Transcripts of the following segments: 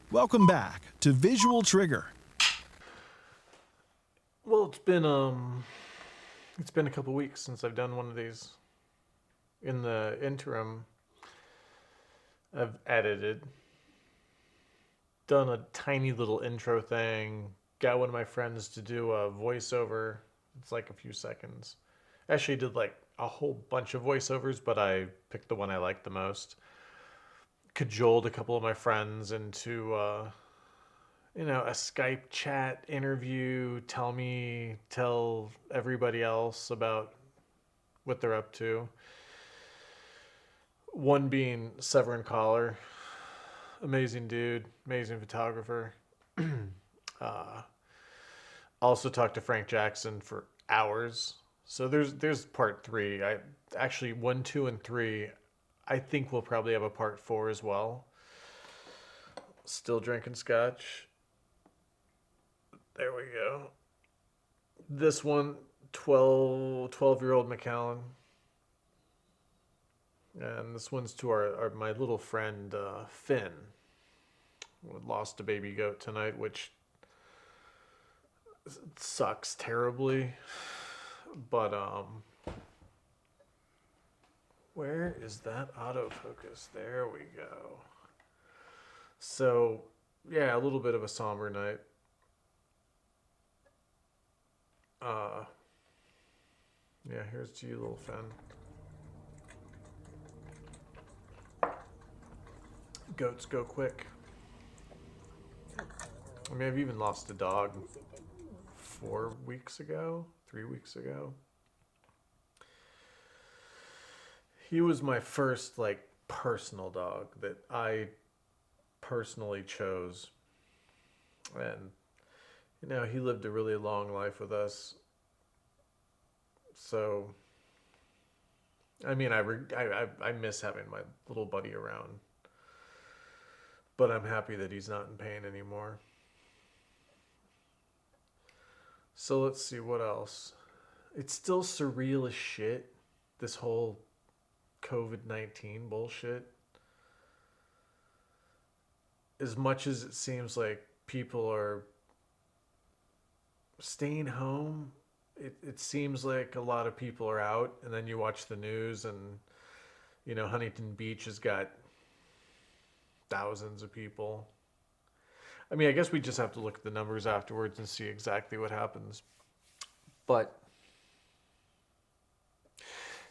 Welcome back to Visual Trigger. Well, it's been a couple weeks since I've done one of these. In the interim, I've edited, done a tiny little intro thing, got one of my friends to do a voiceover. It's like a few seconds. Actually did like a whole bunch of voiceovers, but I picked the one I liked the most. Cajoled a couple of my friends into a Skype chat interview, tell everybody else about what they're up to. One being Severin Koller, amazing dude, amazing photographer. uh, Also talked to Frank Jackson for hours. So there's part three. I actually 1, 2, and 3. I think we'll probably have a part 4 as well. Still drinking scotch. There we go. This one, 12-year-old Macallan. And this one's to my little friend Finn. We lost a baby goat tonight, which sucks terribly. But where is that autofocus? There we go. So yeah, a little bit of a somber night. Yeah, here's to you, little Finn. Goats go quick. I mean, I've even lost a dog 4 weeks ago, 3 weeks ago. He was my first, like, personal dog that I personally chose. And, he lived a really long life with us. So, I mean, I miss having my little buddy around. But I'm happy that he's not in pain anymore. So let's see what else. It's still surreal as shit, this whole COVID-19 bullshit. As much as it seems like people are staying home, it seems like a lot of people are out, and then you watch the news and, Huntington Beach has got thousands of people. I mean, I guess we just have to look at the numbers afterwards and see exactly what happens. But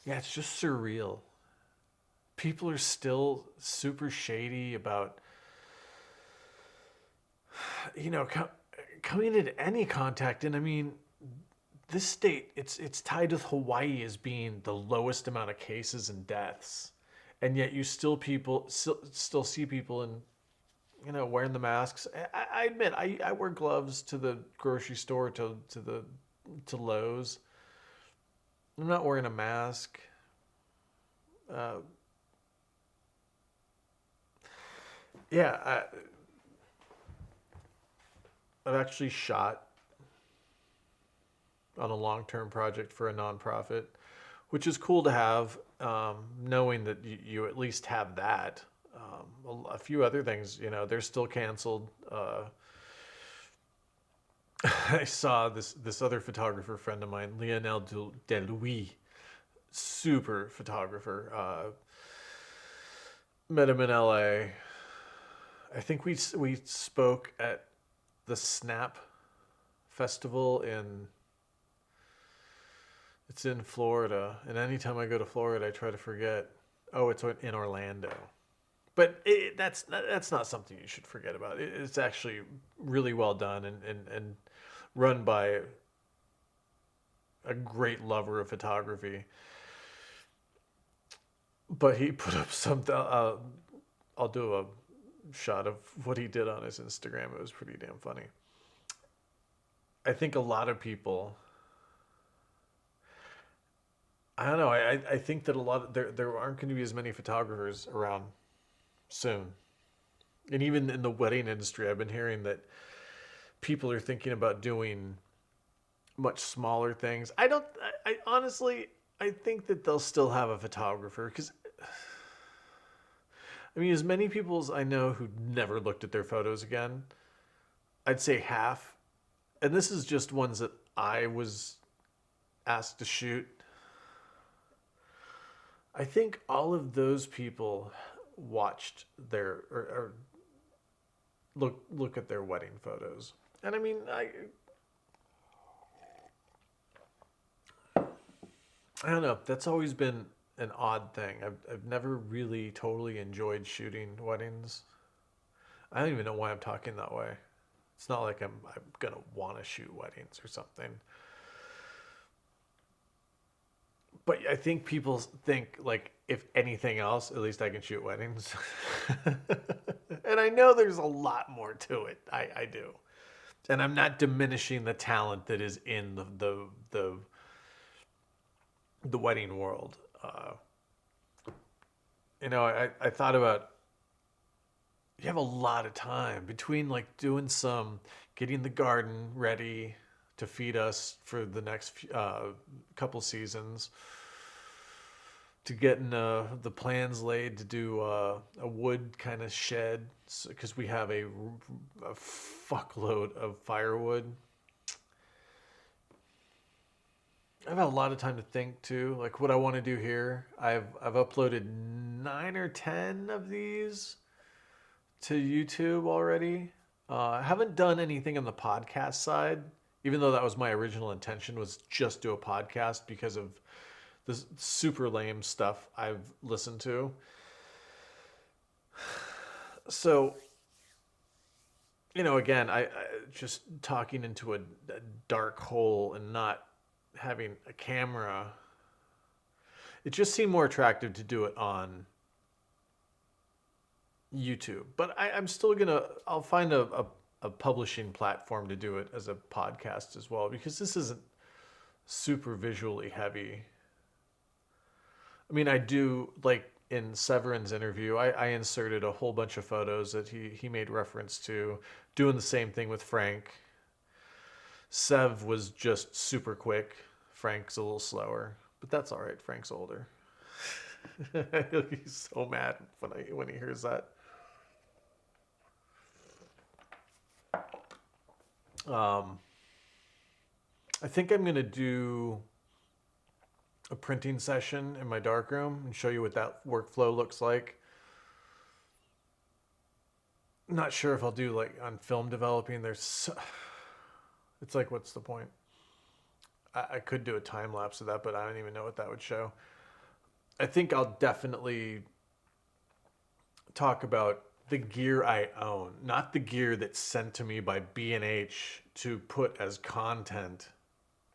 yeah, it's just surreal. People are still super shady about, coming into any contact. And I mean, this state, it's tied with Hawaii as being the lowest amount of cases and deaths. And yet you still see people in wearing the masks. I admit, I wear gloves to the grocery store, to Lowe's. I'm not wearing a mask. Yeah, I've actually shot on a long-term project for a nonprofit, which is cool to have, knowing that you at least have that. A few other things, they're still canceled. I saw this other photographer friend of mine, Lionel Delouis, super photographer. Met him in LA. I think we spoke at the Snap Festival it's in Florida, and anytime I go to Florida, I try to forget. Oh, it's in Orlando. But that's not something you should forget about. It's actually really well done and run by a great lover of photography. But he put up something. I'll do a shot of what he did on his Instagram. It was pretty damn funny. I think a lot of people. I don't know. I think that there aren't going to be as many photographers around soon. And even in the wedding industry, I've been hearing that people are thinking about doing much smaller things. I honestly, I think that they'll still have a photographer because I mean, as many people as I know who never looked at their photos again, I'd say half. And this is just ones that I was asked to shoot. I think all of those people watched their or look at their wedding photos. And I mean, I don't know. That's always been an odd thing. I've never really totally enjoyed shooting weddings. I don't even know why I'm talking that way. It's not like I'm gonna want to shoot weddings or something. But I think people think like if anything else, at least I can shoot weddings. And I know there's a lot more to it. I do. And I'm not diminishing the talent that is in the wedding world. I thought about you have a lot of time between like doing getting the garden ready to feed us for the next couple seasons, to getting the plans laid to do a wood kind of shed, because we have a fuckload of firewood. I've had a lot of time to think too, like what I want to do here. I've uploaded 9 or 10 of these to YouTube already. I haven't done anything on the podcast side, even though that was my original intention, was just do a podcast because of the super lame stuff I've listened to. So, again, I just talking into a dark hole and not having a camera, it just seemed more attractive to do it on YouTube. But I'm still I'll find a publishing platform to do it as a podcast as well, because this isn't super visually heavy. I mean, I do, like in Severin's interview, I inserted a whole bunch of photos that he made reference to, doing the same thing with Frank. Sev was just super quick. Frank's a little slower, but that's all right. Frank's older. He's so mad when he hears that. I think I'm gonna do a printing session in my darkroom and show you what that workflow looks like. Not sure if I'll do like on film developing. It's like, what's the point? I could do a time lapse of that, but I don't even know what that would show. I think I'll definitely talk about the gear I own, not the gear that's sent to me by B&H to put as content.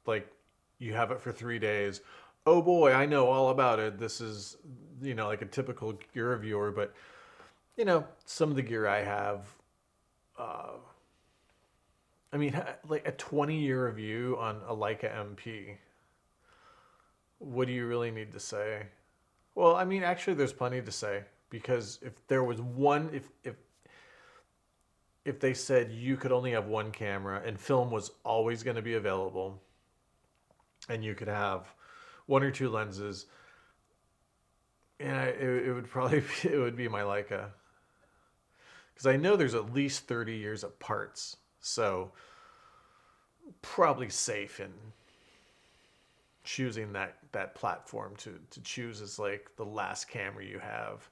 Like, you have it for 3 days. Oh boy, I know all about it. This is, like a typical gear reviewer, but, some of the gear I have, like a 20-year review on a Leica MP. What do you really need to say? Well, I mean, actually, there's plenty to say, because if there was one, if they said you could only have one camera and film was always going to be available, and you could have 1 or 2 lenses, and it would probably it would be my Leica, because I know there's at least 30 years of parts, so probably safe in choosing that platform to choose as like the last camera you have.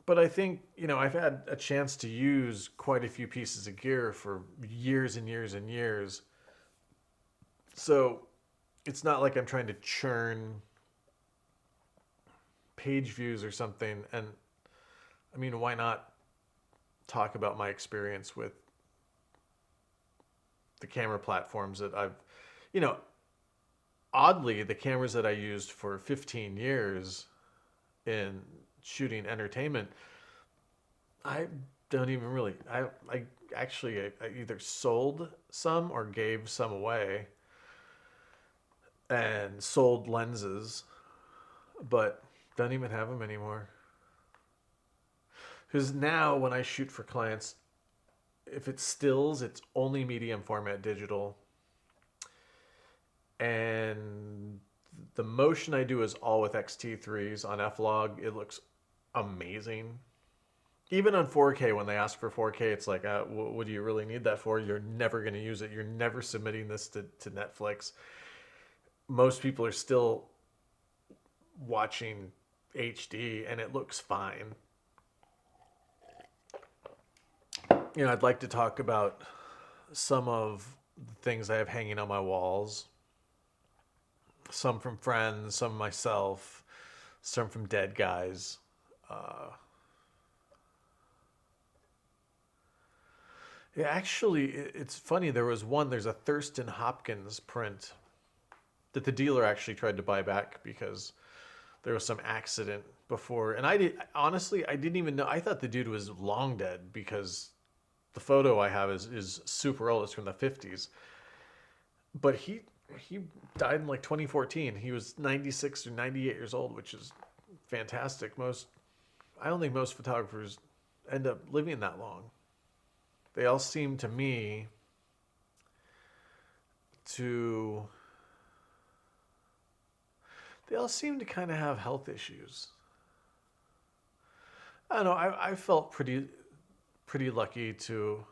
But I think, I've had a chance to use quite a few pieces of gear for years and years and years. So it's not like I'm trying to churn page views or something. And I mean, why not talk about my experience with the camera platforms that I've, oddly, the cameras that I used for 15 years in shooting entertainment, I don't even really, I either sold some or gave some away, and sold lenses, but don't even have them anymore. Because now when I shoot for clients, if it's stills, it's only medium format digital. And the motion I do is all with X-T3s on F-Log. It looks amazing. Even on 4K, when they ask for 4K, it's like, what do you really need that for? You're never going to use it. You're never submitting this to Netflix. Most people are still watching HD and it looks fine. I'd like to talk about some of the things I have hanging on my walls. Some from friends, some myself, some from dead guys. Uh, yeah, actually, it's funny. There's a Thurston Hopkins print that the dealer actually tried to buy back because there was some accident before. And honestly, I didn't even know. I thought the dude was long dead because the photo I have is super old. It's from the 50s. But he died in like 2014. He was 96 or 98 years old, which is fantastic. I don't think most photographers end up living that long. They all seem to me to they all seem to kind of have health issues. I don't know. I felt pretty lucky to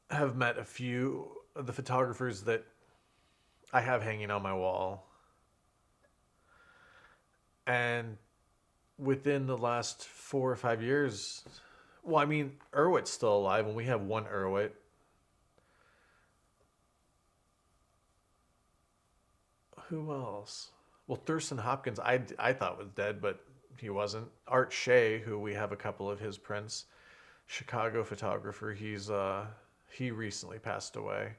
have met a few of the photographers that I have hanging on my wall. And within the last 4 or 5 years, well, I mean, Irwit's still alive, and we have one Irwit. Who else? Well, Thurston Hopkins, I thought was dead, but he wasn't. Art Shea, who we have a couple of his prints, Chicago photographer, he recently passed away.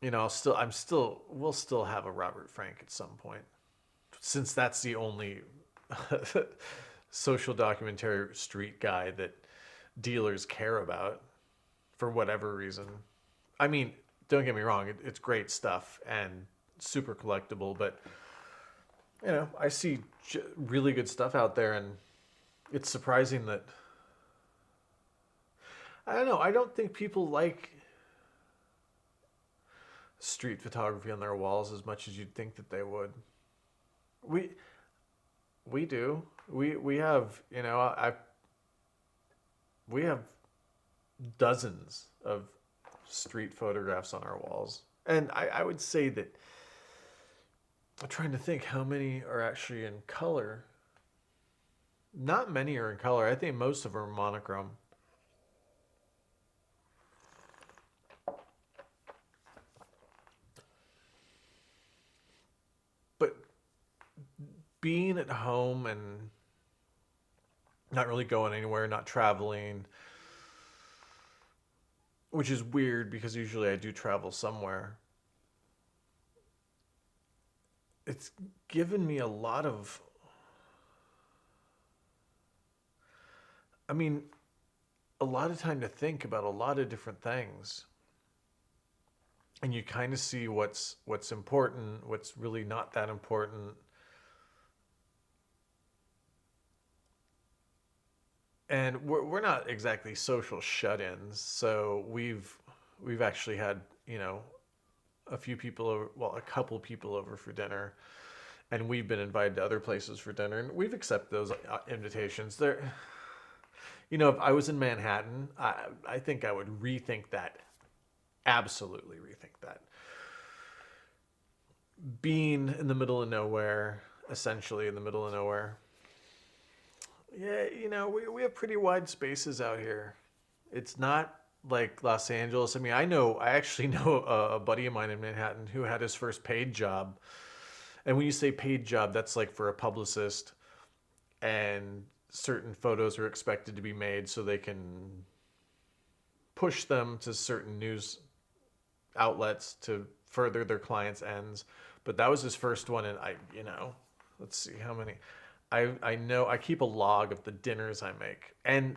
We'll still have a Robert Frank at some point, since that's the only social documentary street guy that dealers care about for whatever reason. I mean, don't get me wrong, it's great stuff and super collectible, but I see really good stuff out there, and it's surprising that I don't know. I don't think people like street photography on their walls as much as you'd think that they would. We we do. We have we have dozens of street photographs on our walls, and I would say that I'm trying to think how many are actually in color. Not many are in color. I think most of them are monochrome. But being at home and not really going anywhere, not traveling, which is weird because usually I do travel somewhere. It's given me a lot of, I mean, a lot of time to think about a lot of different things. And you kind of see what's important, what's really not that important. And we're not exactly social shut-ins, so we've actually had a few people over, well, a couple people over for dinner, and we've been invited to other places for dinner, and we've accepted those invitations. If I was in Manhattan, I think I would rethink that. Absolutely rethink that. Being in the middle of nowhere, essentially in the middle of nowhere. Yeah, we have pretty wide spaces out here. It's not like Los Angeles. I mean, I actually know a buddy of mine in Manhattan who had his first paid job. And when you say paid job, that's like for a publicist, and certain photos are expected to be made so they can push them to certain news outlets to further their clients' ends. But that was his first one, and let's see how many. I know I keep a log of the dinners I make, and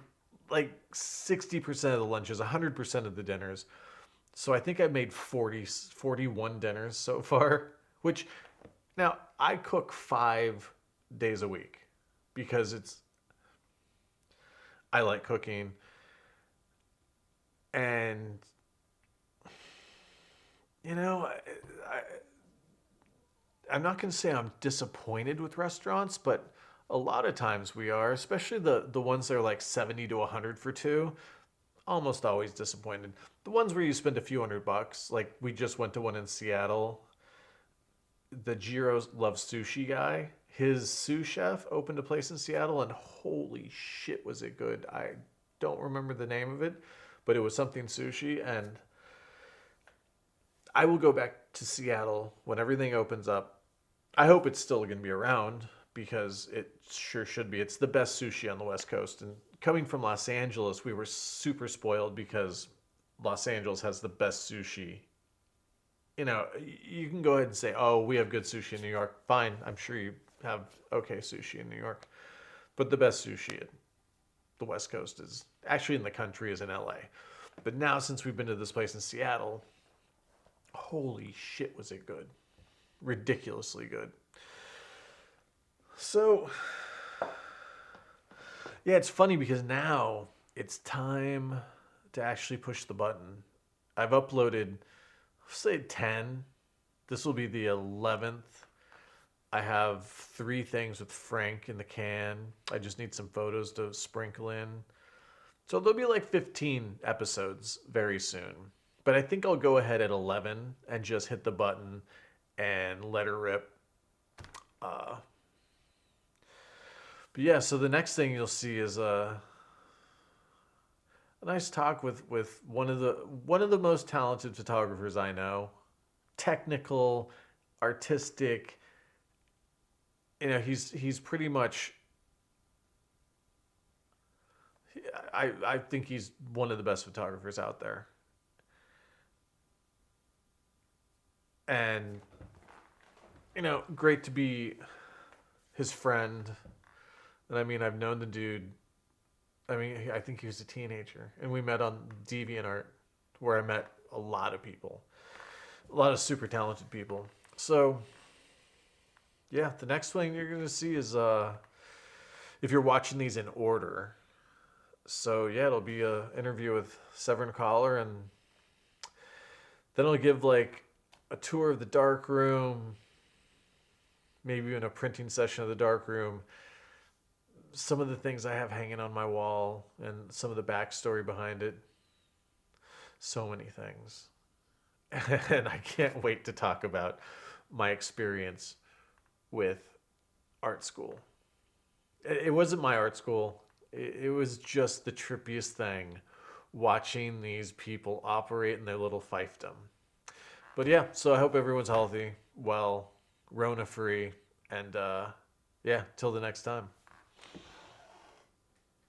like 60% of the lunches, 100% of the dinners. So I think I've made 41 dinners so far, which now I cook 5 days a week because I like cooking, and I I'm not going to say I'm disappointed with restaurants, but a lot of times we are, especially the ones that are like 70 to 100 for two. Almost always disappointed. The ones where you spend a few $100, like we just went to one in Seattle. The Jiro Loves Sushi guy, his sous chef opened a place in Seattle, and holy shit, was it good! I don't remember the name of it, but it was something sushi, and I will go back to Seattle when everything opens up. I hope it's still going to be around because it sure should be. It's the best sushi on the West Coast. And coming from Los Angeles, we were super spoiled because Los Angeles has the best sushi. You know, you can go ahead and say, oh, we have good sushi in New York. Fine. I'm sure you have okay sushi in New York. But the best sushi at the West Coast is actually in the country is in LA. But now, since we've been to this place in Seattle, holy shit, was it good. Ridiculously good. So, yeah, it's funny because now it's time to actually push the button. I've uploaded, say, 10. This will be the 11th. I have 3 things with Frank in the can. I just need some photos to sprinkle in. So there'll be like 15 episodes very soon. But I think I'll go ahead at 11 and just hit the button and let her rip. But yeah, so the next thing you'll see is a nice talk with one of the most talented photographers I know. Technical, artistic. You know, he's pretty much. I think he's one of the best photographers out there. And you know, great to be his friend. And I mean, I've known the dude. I mean, I think he was a teenager, and we met on DeviantArt, where I met a lot of people, a lot of super talented people. So, yeah, the next thing you're gonna see is if you're watching these in order. So yeah, it'll be a interview with Severin Koller, and then I'll give like a tour of the dark room, maybe even a printing session of the dark room. Some of the things I have hanging on my wall and some of the backstory behind it. So many things. And I can't wait to talk about my experience with art school. It wasn't my art school. It was just the trippiest thing watching these people operate in their little fiefdom. But yeah, so I hope everyone's healthy, well, Rona free, and yeah, till the next time.